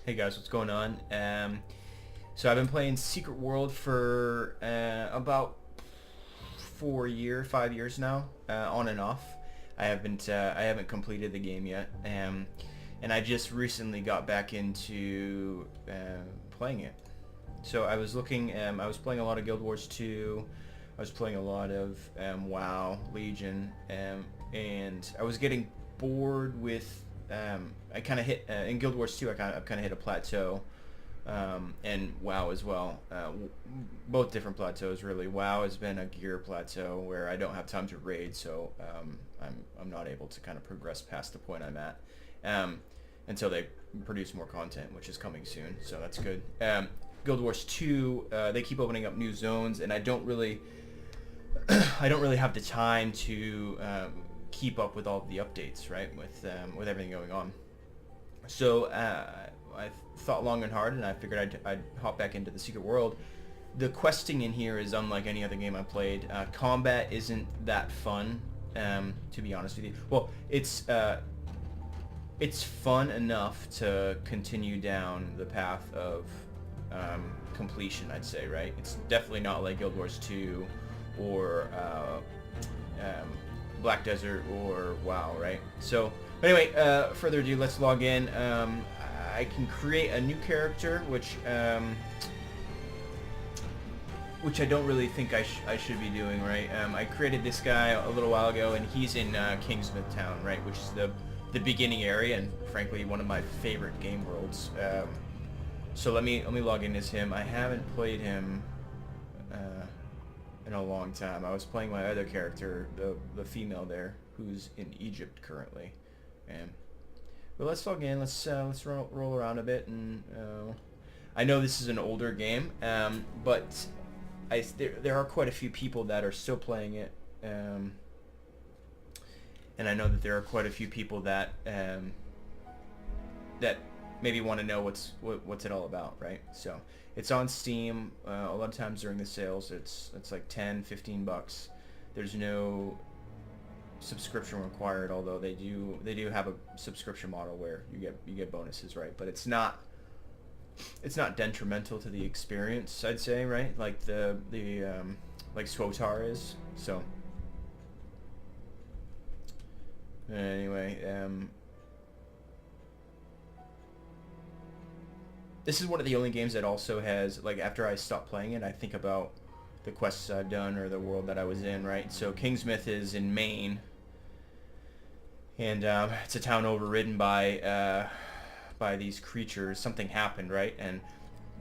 Hey guys, what's going on? So I've been playing Secret World for about 5 years now, on and off. I haven't completed the game yet, and I just recently got back into playing it. So I was playing a lot of Guild Wars 2. I was playing a lot of WoW, Legion, and I was getting bored with. I kind of hit in Guild Wars 2. I've kind of hit a plateau, and WoW as well. Both different plateaus really. WoW has been a gear plateau where I don't have time to raid, so I'm not able to kind of progress past the point I'm at until they produce more content, which is coming soon. So that's good. Guild Wars 2, they keep opening up new zones, and I don't really have the time to keep up with all of the updates, right? With everything going on. So I thought long and hard, and I figured I'd hop back into the Secret World. The questing in here is unlike any other game I played. Combat isn't that fun, to be honest with you. Well, it's fun enough to continue down the path of completion, I'd say, right? It's definitely not like Guild Wars 2 or Black Desert or WoW, right? So, anyway, further ado, let's log in. I can create a new character, which I don't really think I should be doing, right? I created this guy a little while ago, and he's in Kingsmouth town, right? Which is the beginning area, and frankly, one of my favorite game worlds. So let me log in as him. I haven't played him in a long time. I was playing my other character, the female there, who's in Egypt currently. But let's log in. Let's roll around a bit, and I know this is an older game, but there are quite a few people that are still playing it, and I know that there are quite a few people that that maybe want to know what's it all about, right? So it's on Steam. A lot of times during the sales, it's like $10-15. There's no subscription required, although they do have a subscription model where you get bonuses, right? But it's not detrimental to the experience, I'd say, right? Like the like SWOTAR is. So anyway, this is one of the only games that also has, like, after I stop playing it, I think about the quests I've done or the world that I was in, right? So Kingsmouth is in Maine, and it's a town overridden by these creatures. Something happened, right? And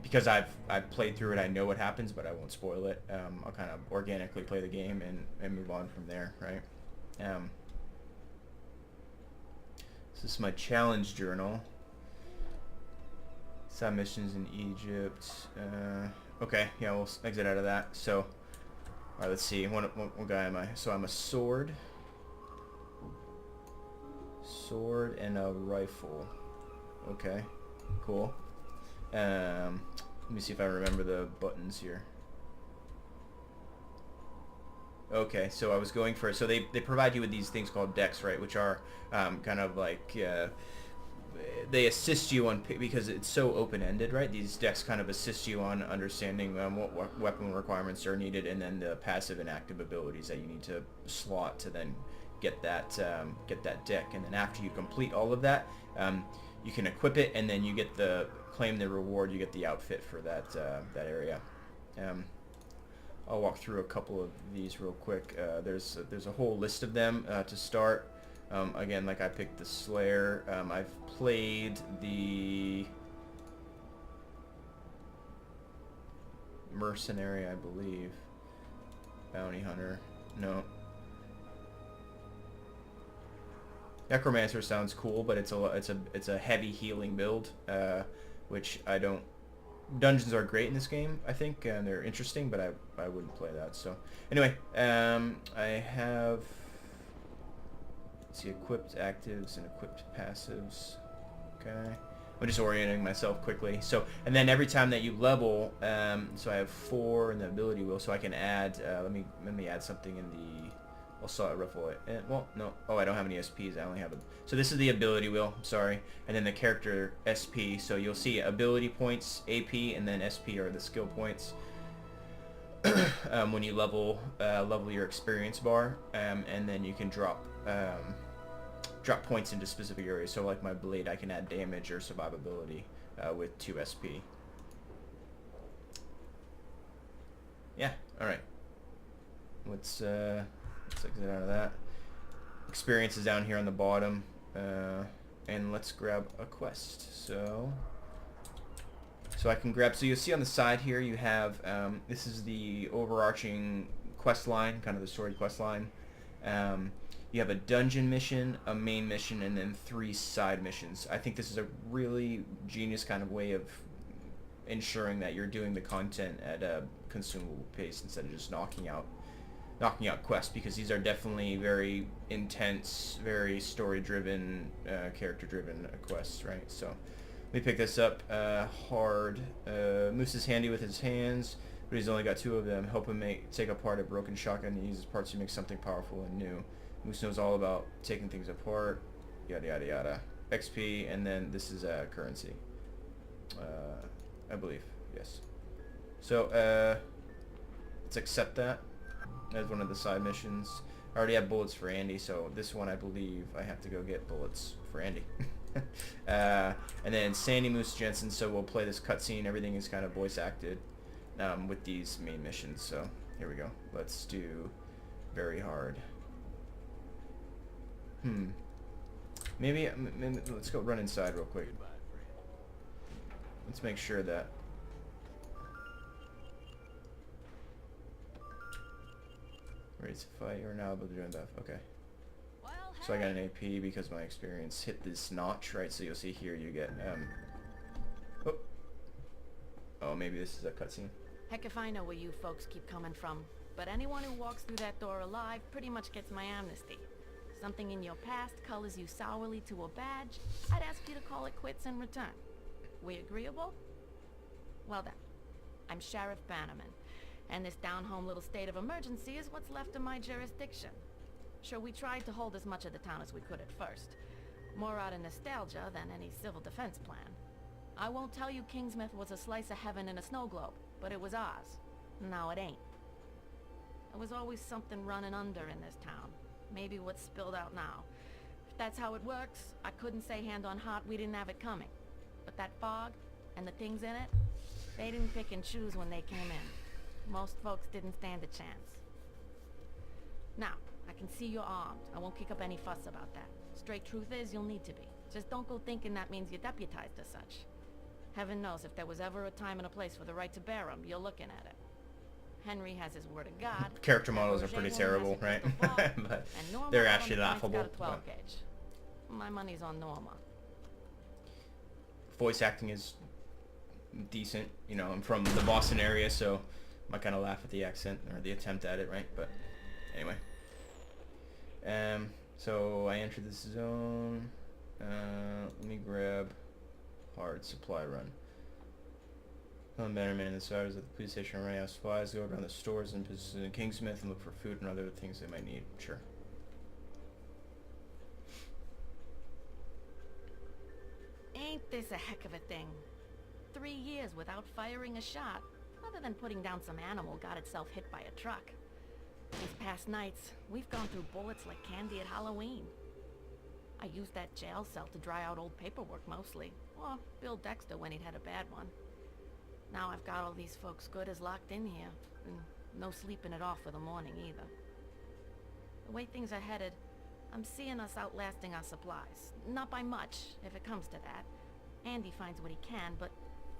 because I've played through it, I know what happens, but I won't spoil it. I'll kind of organically play the game and move on from there, right? This is my challenge journal. Some missions in Egypt. Okay, yeah, we'll exit out of that. So, all right, let's see. What guy am I? So I'm a sword and a rifle. Okay, cool. Let me see if I remember the buttons here. Okay, so I was going for, so they provide you with these things called decks, right, which are kind of like they assist you on, because it's so open-ended, right? These decks kind of assist you on understanding what weapon requirements are needed, and then the passive and active abilities that you need to slot to then get that deck. And then after you complete all of that, you can equip it, and then you get claim the reward. You get the outfit for that area. I'll walk through a couple of these real quick. There's a whole list of them to start. Again, like I picked the Slayer. I've played the Mercenary, I believe. Bounty Hunter. No. Necromancer sounds cool, but it's a heavy healing build, which I don't. Dungeons are great in this game, I think, and they're interesting, but I wouldn't play that. So anyway, I have. See, equipped actives and equipped passives. Okay, I'm just orienting myself quickly. So, and then every time that you level, so I have 4 in the ability wheel, so I can add. Let me add something in the Also a ruffle it. And, well, no. Oh, I don't have any SPs. I only have a... So this is the ability wheel. Sorry. And then the character SP. So you'll see ability points, AP, and then SP are the skill points. When you level your experience bar, and then you can drop points into specific areas. So like my blade, I can add damage or survivability with 2 SP. Yeah. All right. Let's exit out of that. Experience is down here on the bottom, and let's grab a quest. So I can grab. So you'll see on the side here you have this is the overarching quest line, kind of the story quest line. You have a dungeon mission, a main mission, and then 3 side missions. I think this is a really genius kind of way of ensuring that you're doing the content at a consumable pace instead of just knocking out quests, because these are definitely very intense, very story-driven, character-driven quests, right? So let me pick this up. Hard. Moose is handy with his hands, but he's only got 2 of them. Help him take apart a broken shotgun and use his parts to make something powerful and new. Moose knows all about taking things apart, yada yada yada. XP, and then this is currency. I believe, yes. So let's accept that as one of the side missions. I already have bullets for Andy, so this one I believe I have to go get bullets for Andy. And then Sandy, Moose, Jensen, so we'll play this cutscene. Everything is kind of voice acted with these main missions, so here we go. Let's do very hard. Maybe let's go run inside real quick. Let's make sure that... Ready to fight. You're now able to join buff. Okay. So I got an AP because my experience hit this notch, right? So you'll see here you get... Oh, maybe this is a cutscene. Heck if I know where you folks keep coming from. But anyone who walks through that door alive pretty much gets my amnesty. Something in your past colors you sourly to a badge, I'd ask you to call it quits in return. We agreeable? Well then, I'm Sheriff Bannerman, and this down-home little state of emergency is what's left of my jurisdiction. Sure, we tried to hold as much of the town as we could at first. More out of nostalgia than any civil defense plan. I won't tell you Kingsmouth was a slice of heaven in a snow globe, but it was ours. Now it ain't. There was always something running under in this town. Maybe what's spilled out now. If that's how it works, I couldn't say hand on heart we didn't have it coming. But that fog, and the things in it, they didn't pick and choose when they came in. Most folks didn't stand a chance. Now, I can see you're armed. I won't kick up any fuss about that. Straight truth is, you'll need to be. Just don't go thinking that means you're deputized as such. Heaven knows if there was ever a time and a place for the right to bear 'em, you're looking at it. Henry has his word of God. Character models are pretty terrible, right? But they're actually laughable. Gauge. My money's on Norma. Voice acting is decent. You know, I'm from the Boston area, so I might kind of laugh at the accent or the attempt at it, right? But anyway. So I entered this zone. Let me grab hard supply run. I'm Bannerman and the survivors at the police station are running out of supplies. Go around the stores in Kingsmouth and look for food and other things they might need. Sure. Ain't this a heck of a thing? 3 years without firing a shot, other than putting down some animal got itself hit by a truck. These past nights, we've gone through bullets like candy at Halloween. I used that jail cell to dry out old paperwork mostly, or Bill Dexter when he'd had a bad one. Now I've got all these folks good as locked in here, and no sleeping it off for the morning either. The way things are headed, I'm seeing us outlasting our supplies. Not by much, if it comes to that. Andy finds what he can, but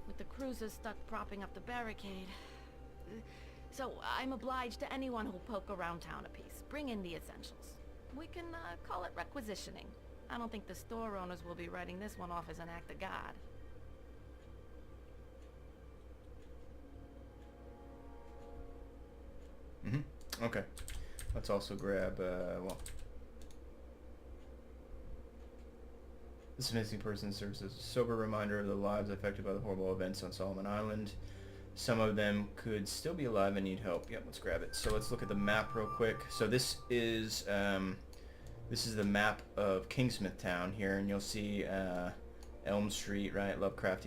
with the cruisers stuck propping up the barricade... So I'm obliged to anyone who'll poke around town a piece. Bring in the essentials. We can call it requisitioning. I don't think the store owners will be writing this one off as an act of God. Okay. Let's also grab, well... This missing person serves as a sober reminder of the lives affected by the horrible events on Solomon Island. Some of them could still be alive and need help. Yep, let's grab it. So let's look at the map real quick. So this is the map of Kingsmouth town here, and you'll see Elm Street, right? Lovecraft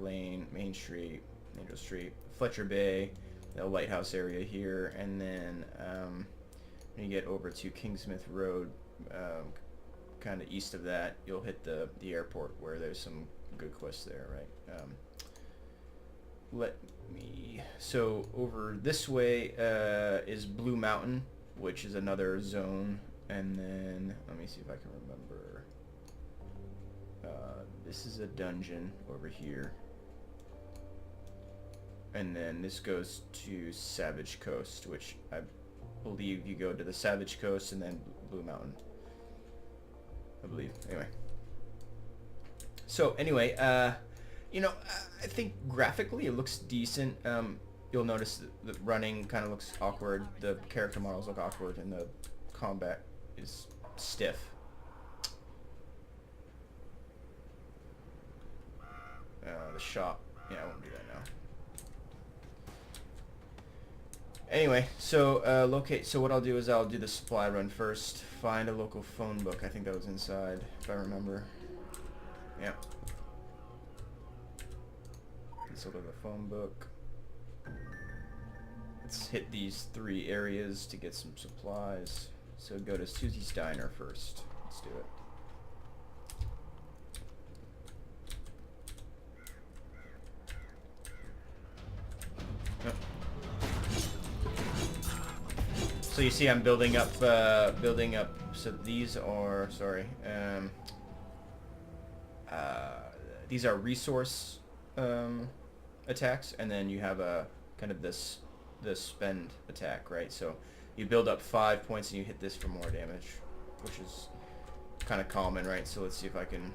Lane, Main Street, Angel Street, Fletcher Bay, the lighthouse area here, and then when you get over to Kingsmouth Road, kind of east of that, you'll hit the airport where there's some good quests there, right? So over this way is Blue Mountain, which is another zone, and then let me see if I can remember. This is a dungeon over here, and then this goes to Savage Coast, which I believe you go to the Savage Coast and then Blue Mountain, I believe. Anyway, you know, I think graphically it looks decent. You'll notice the running kind of looks awkward, the character models look awkward, and the combat is stiff. The shop, yeah, I won't do that now. Anyway, so so what I'll do is I'll do the supply run first, find a local phone book. I think that was inside, if I remember. Yeah. Let's look at the phone book. Let's hit these 3 areas to get some supplies. So go to Susie's Diner first. Let's do it. Yep. So you see I'm building up, so these are, sorry, these are resource attacks, and then you have a kind of this spend attack, right? So you build up 5 points and you hit this for more damage, which is kind of common, right? So let's see if I can.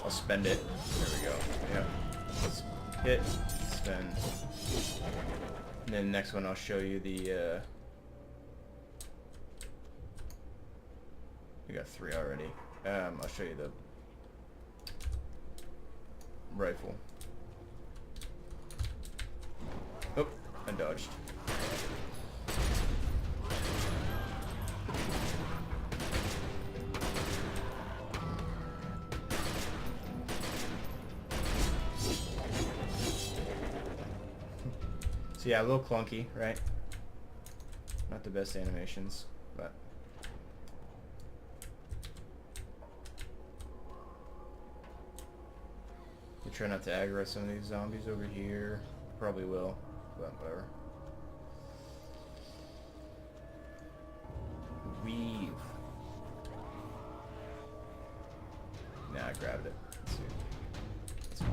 I'll spend it. There we go. Yeah. Let's hit, spend, and then next one I'll show you the. We got 3 already. I'll show you the rifle. Oh, I dodged. So yeah, a little clunky, right? Not the best animations, but we try not to aggro some of these zombies over here. Probably will, but whatever. Weave. Nah, I grabbed it. Let's see. That's fine.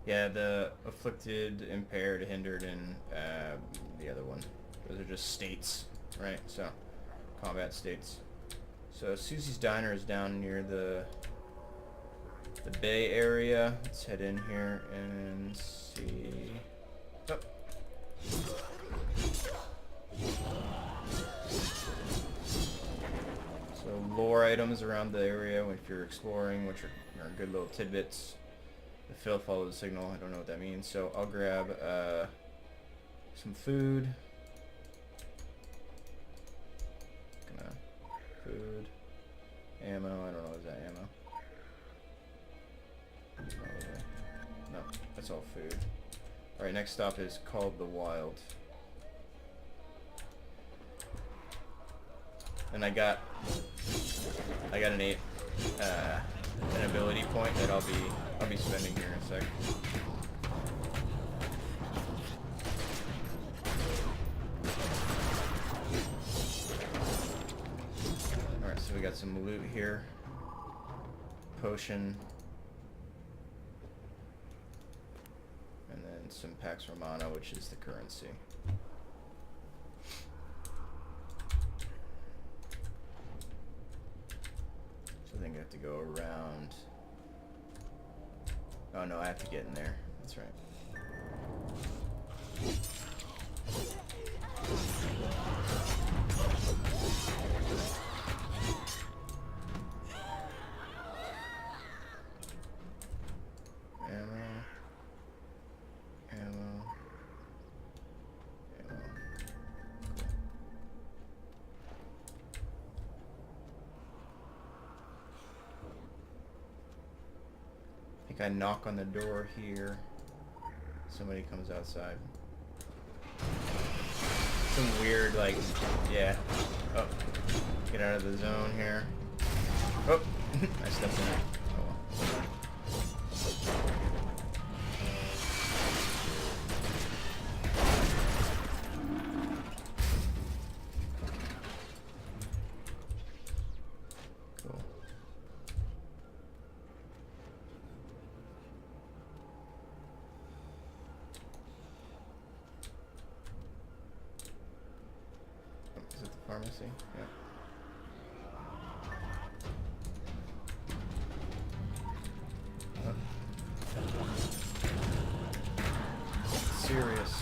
Yeah, the afflicted, impaired, hindered, and the other one. Those are just states, right? So, combat states. So Susie's Diner is down near the bay area. Let's head in here and see. Oh. So lore items around the area if you're exploring, which are good little tidbits. The field follows the signal. I don't know what that means, so I'll grab some food. Food, ammo. I don't know. Is that ammo? No, that's all food. All right, next stop is called the Wild, and I got an ability point that I'll be spending here in a sec. got some loot here. Potion. And then some Pax Romana, which is the currency. So I think I have to go around. Oh no, I have to get in there. That's right. I knock on the door here. Somebody comes outside. Some weird, like, yeah. Oh, get out of the zone here. Oh, I stepped in it. Oh well. Pharmacy, yeah. Serious.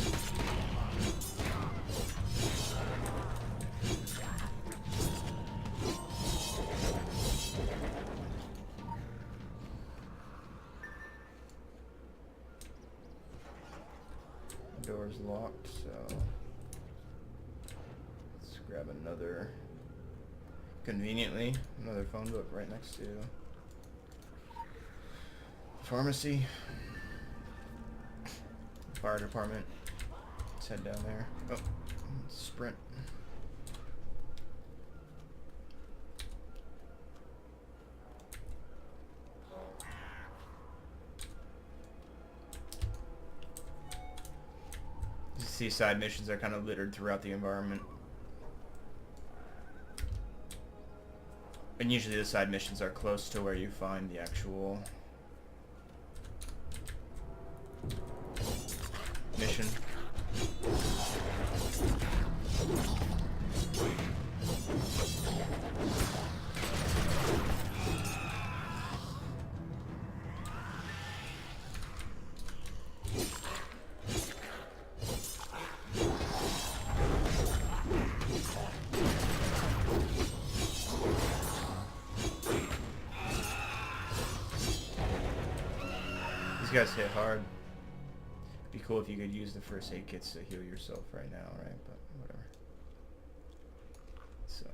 Door's locked, so grab another, conveniently, another phone book right next to pharmacy. Fire department. Let's head down there. Oh, sprint. You see side missions are kind of littered throughout the environment. And usually the side missions are close to where you find the actual mission. These guys hit hard. Be cool if you could use the first aid kits to heal yourself right now, right? But whatever. So.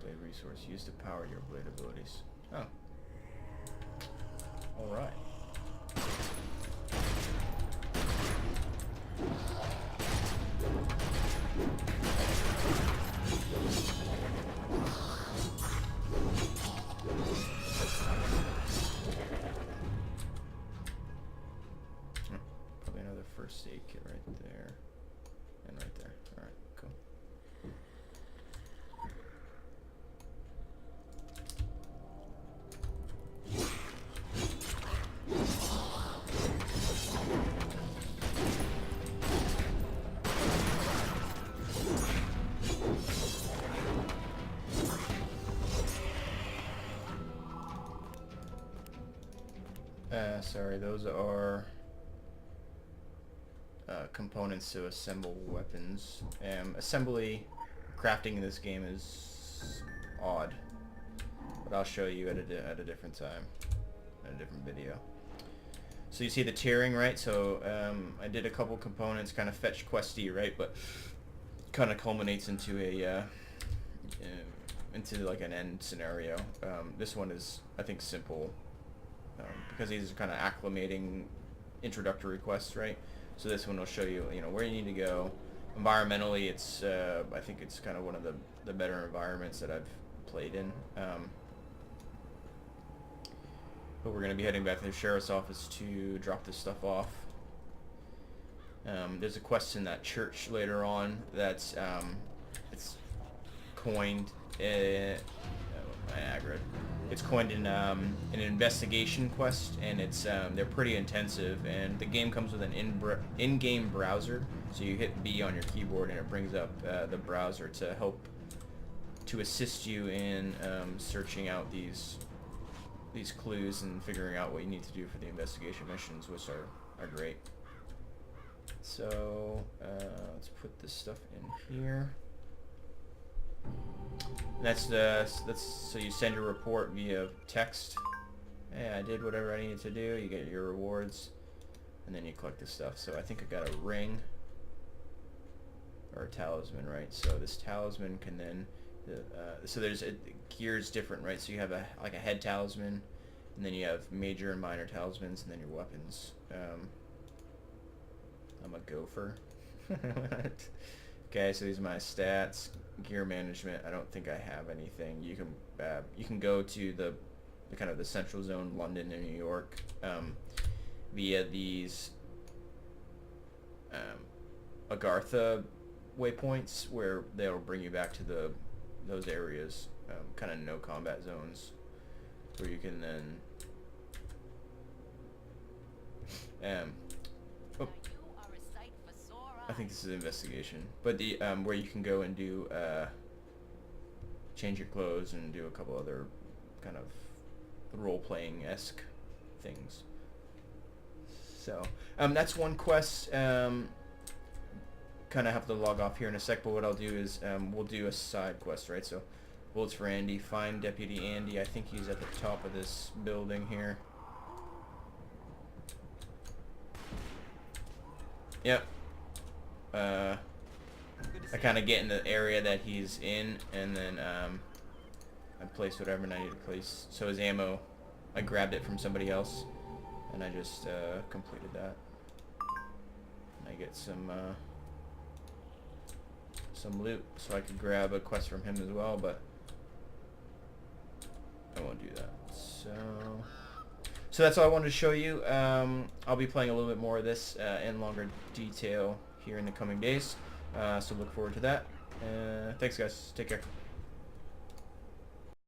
Blade resource used to power your blade abilities. Oh. Alright. Probably another first aid kit right there. And right there. Alright, cool. Sorry, those are components to assemble weapons. Assembly crafting in this game is odd, but I'll show you at a different time, in a different video. So you see the tiering, right? So I did a couple components, kind of fetch questy, right? But kind of culminates into a into like an end scenario. This one is, I think, simple. Because these are kind of acclimating introductory quests, right? So this one will show you, where you need to go. Environmentally, it's I think it's kind of one of the better environments that I've played in. But we're going to be heading back to the sheriff's office to drop this stuff off. There's a quest in that church later on that's it's coined it's coined in an investigation quest, and it's they're pretty intensive, and the game comes with an in-game browser, so you hit B on your keyboard and it brings up the browser to assist you in searching out these clues and figuring out what you need to do for the investigation missions, which are great. So let's put this stuff in here. That's so you send your report via text. Hey, I did whatever I needed to do. You get your rewards, and then you collect this stuff. So I think I got a ring or a talisman, right? So this talisman can then so there's gear's different, right? So you have a head talisman, and then you have major and minor talismans, and then your weapons. I'm a gopher. Okay, so these are my stats. Gear management, I don't think I have anything. You can go to the kind of the central zone, London and New York, via these Agartha waypoints, where they'll bring you back to those areas, kind of no combat zones, where you can then I think this is investigation, but the where you can go and do change your clothes and do a couple other kind of role-playing-esque things. So that's one quest. Kind of have to log off here in a sec, but what I'll do is we'll do a side quest, right? So bullets for Andy. Find Deputy Andy. I think he's at the top of this building here. Yep. I kind of get in the area that he's in, and then I place whatever I need to place. So his ammo, I grabbed it from somebody else, and I just completed that. And I get some loot, so I could grab a quest from him as well, but I won't do that. So that's all I wanted to show you. I'll be playing a little bit more of this in longer detail here in the coming days, so look forward to that. Thanks guys, take care.